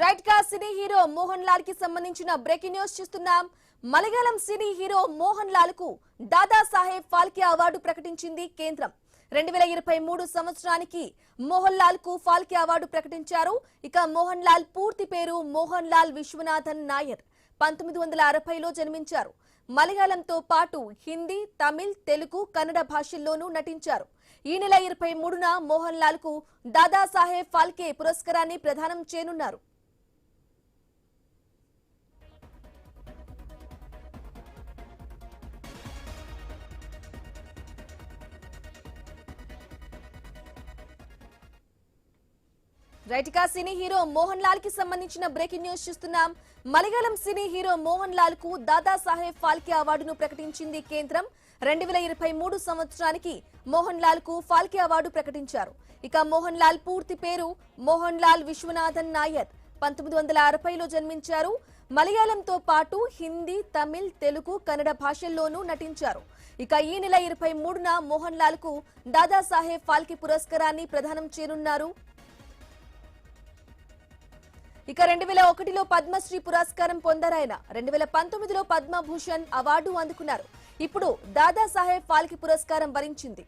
Right గా cine hero Mohan Lal కి సంబంధించిన బ్రేకింగ్ న్యూస్ చూస్తున్నాం. మలయాళం సినీ హీరో మోహన్ లాల్ కు దాదా సాహెబ్ ఫాల్కే అవార్డు ప్రకటించింది కేంద్రం. 2023 సంవత్సరానికి మోహన్ లాల్ కు ఫాల్కే అవార్డు ప్రకటించారు. ఇక మోహన్ లాల్ పూర్తి పేరు మోహన్ లాల్ విశ్వనాథన్ నాయర్. 1960లో జన్మించారు. మలయాళంతో పాటు హిందీ, తమిళ్, తెలుగు, కన్నడ భాషల్లోనూ నటించారు. ఈ నెల 23న మోహన్ లాల్ కు దాదా సాహెబ్ ఫాల్కే పురస్కారాన్ని ప్రదానం చేయనున్నారు. రైట్ గా సినీ హీరో మోహన్ లాల్ కి సంబంధించిన బ్రేకింగ్ న్యూస్ చూస్తున్నాం. మలయాళం సినీ హీరో మోహన్ లాల్ కు దాదా సాహెబ్ ఫాల్కే అవార్డును ప్రకటించింది కేంద్రం. 2023 సంవత్సరానికి మోహన్ లాల్ కు ఫాల్కే అవార్డు ప్రకటించారు. ఇక మోహన్ లాల్ పూర్తి పేరు మోహన్ లాల్ విశ్వనాథన్ నాయర్. 1960లో జన్మించారు. మలయాళంతో పాటు హిందీ, తమిళ్, తెలుగు, కన్నడ భాషల్లోనూ నటించారు. ఇక ఈ నెల 23న మోహన్ లాల్ కు దాదా సాహెబ్ ఫాల్కే పురస్కారాన్ని ప్రదానం చేయనున్నారు. ఇక 2001లో పద్మశ్రీ పురస్కారం పొందారాయన. 2019లో పద్మభూషణ్ అవార్డు అందుకున్నారు. ఇప్పుడు దాదా సాహెబ్ ఫాల్కే పురస్కారం వరించింది.